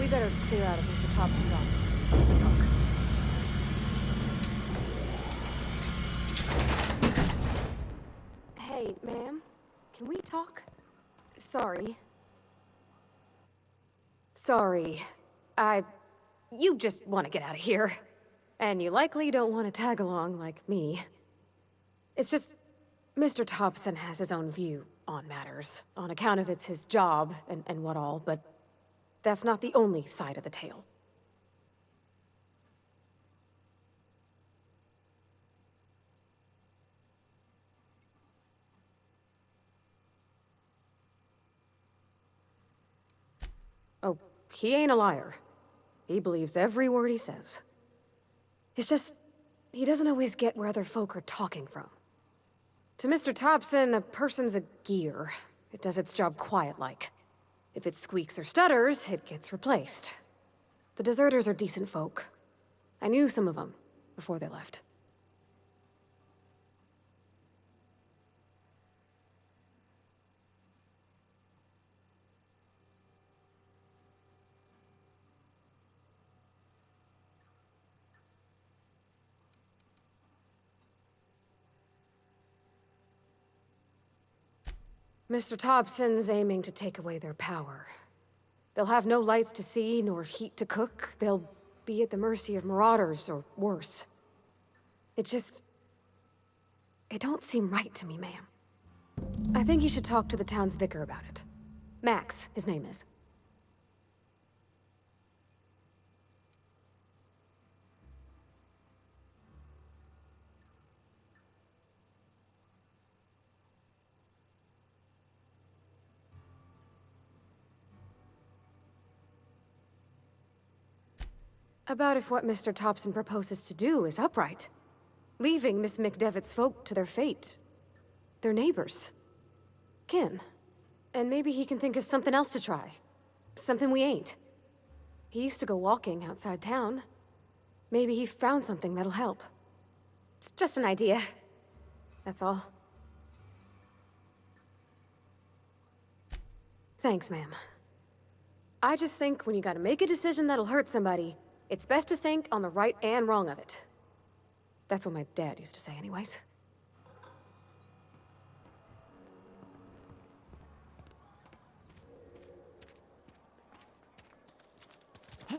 We better clear out of Mr. Thompson's office. We'll talk. Hey, ma'am. Can we talk? Sorry. Sorry. You just want to get out of here. And you likely don't want to tag along like me. It's just, Mr. Thompson has his own view on matters, on account of it's his job and what all, but that's not the only side of the tale. Oh, he ain't a liar. He believes every word he says. It's just, he doesn't always get where other folk are talking from. To Mr. Thompson, a person's a gear. It does its job quiet-like. If it squeaks or stutters, it gets replaced. The deserters are decent folk. I knew some of them before they left. Mr. Thompson's aiming to take away their power. They'll have no lights to see, nor heat to cook. They'll be at the mercy of marauders, or worse. It just... it don't seem right to me, ma'am. I think you should talk to the town's vicar about it. Max, his name is. About if what Mr. Thompson proposes to do is upright. Leaving Miss McDevitt's folk to their fate. Their neighbors. Kin. And maybe he can think of something else to try. Something we ain't. He used to go walking outside town. Maybe he found something that'll help. It's just an idea. That's all. Thanks, ma'am. I just think when you gotta make a decision that'll hurt somebody, it's best to think on the right and wrong of it. That's what my dad used to say anyways. I'm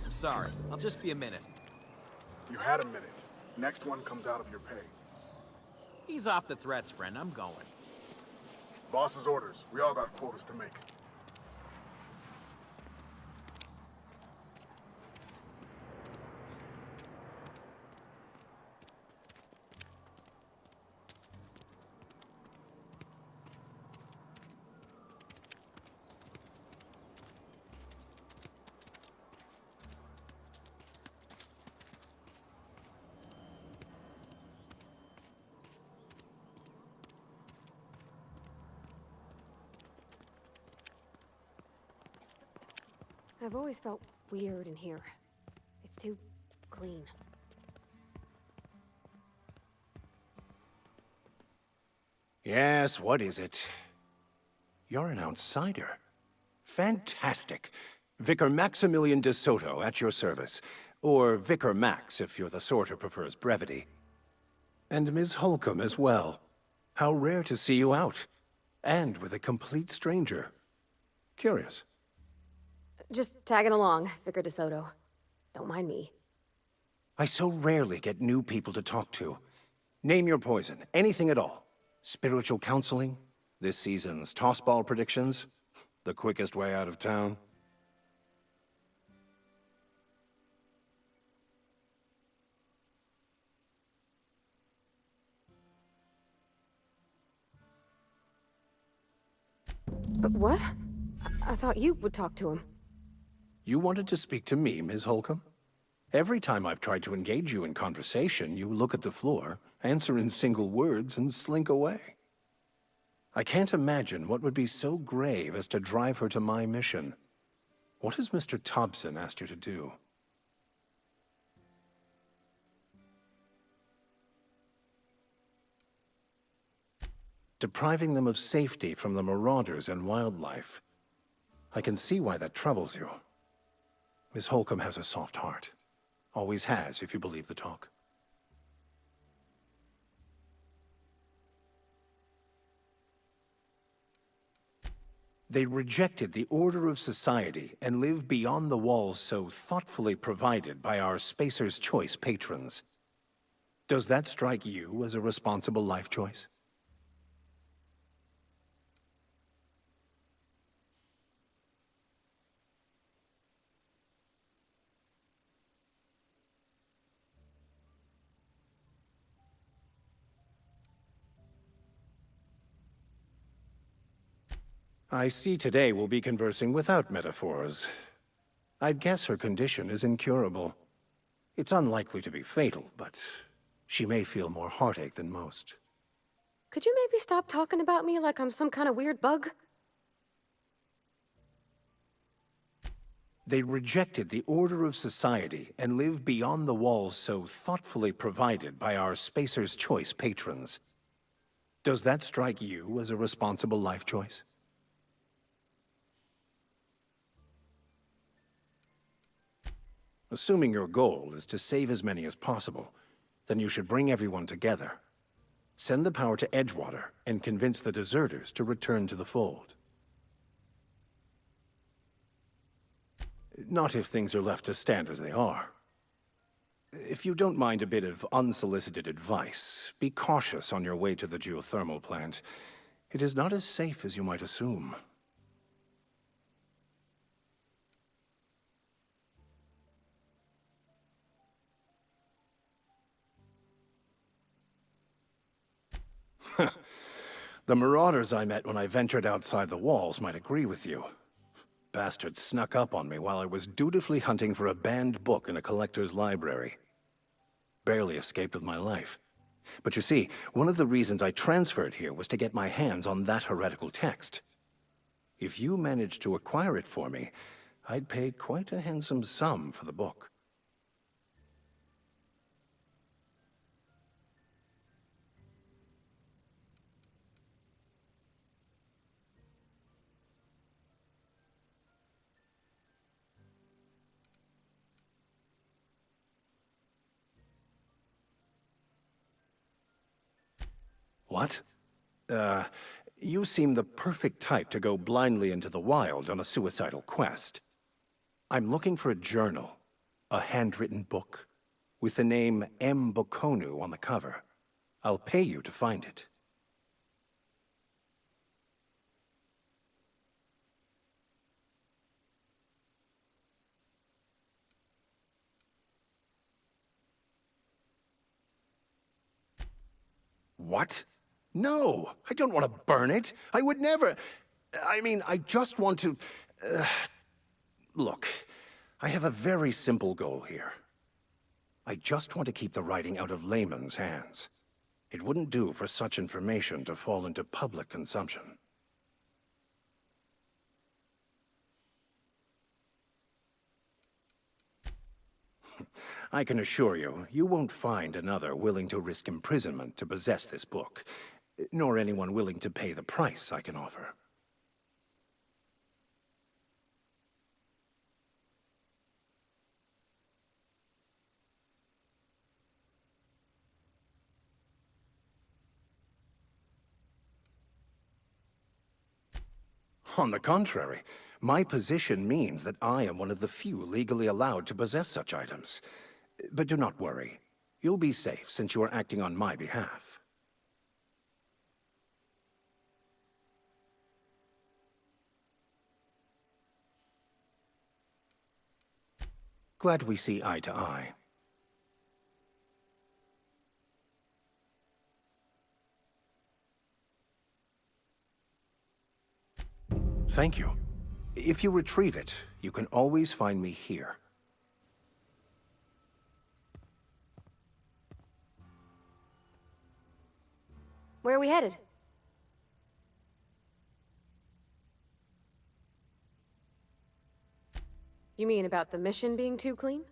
sorry. I'll just be a minute. You had a minute. Next one comes out of your pay. Ease off the threats, friend. I'm going. Boss's orders. We all got quotas to make. I've always felt weird in here. It's too clean. Yes, what is it? You're an outsider. Fantastic. Vicar Maximilian de Soto, at your service. Or Vicar Max, if you're the sort who prefers brevity. And Ms. Holcomb as well. How rare to see you out. And with a complete stranger. Curious. Just tagging along, Vicar DeSoto. Don't mind me. I so rarely get new people to talk to. Name your poison, anything at all. Spiritual counseling? This season's tossball predictions? The quickest way out of town? But what? I thought you would talk to him. You wanted to speak to me, Ms. Holcomb? Every time I've tried to engage you in conversation, you look at the floor, answer in single words, and slink away. I can't imagine what would be so grave as to drive her to my mission. What has Mr. Thompson asked you to do? depriving them of safety from the marauders and wildlife. I can see why that troubles you. Miss Holcomb has a soft heart. Always has, if you believe the talk. They rejected the order of society and live beyond the walls so thoughtfully provided by our Spacer's Choice patrons. Does that strike you as a responsible life choice? I see today we'll be conversing without metaphors. I'd guess her condition is incurable. It's unlikely to be fatal, but she may feel more heartache than most. Could you maybe stop talking about me like I'm some kind of weird bug? They rejected the order of society and live beyond the walls so thoughtfully provided by our Spacer's Choice patrons. Does that strike you as a responsible life choice? Assuming your goal is to save as many as possible, then you should bring everyone together. Send the power to Edgewater and convince the deserters to return to the fold. Not if things are left to stand as they are. If you don't mind a bit of unsolicited advice, be cautious on your way to the geothermal plant. It is not as safe as you might assume. The marauders I met when I ventured outside the walls might agree with you. Bastards snuck up on me while I was dutifully hunting for a banned book in a collector's library. Barely escaped with my life. But you see, one of the reasons I transferred here was to get my hands on that heretical text. If you managed to acquire it for me, I'd pay quite a handsome sum for the book. What? You seem the perfect type to go blindly into the wild on a suicidal quest. I'm looking for a journal, a handwritten book, with the name M. Bokonu on the cover. I'll pay you to find it. What? No, I don't want to burn it. I would never... I mean, I just want to... Look, I have a very simple goal here. I just want to keep the writing out of layman's hands. It wouldn't do for such information to fall into public consumption. I can assure you, you won't find another willing to risk imprisonment to possess this book, nor anyone willing to pay the price I can offer. On the contrary, my position means that I am one of the few legally allowed to possess such items. But do not worry. You'll be safe since you are acting on my behalf. Glad we see eye to eye. Thank you. If you retrieve it, you can always find me here. Where are we headed? You mean about the mission being too clean?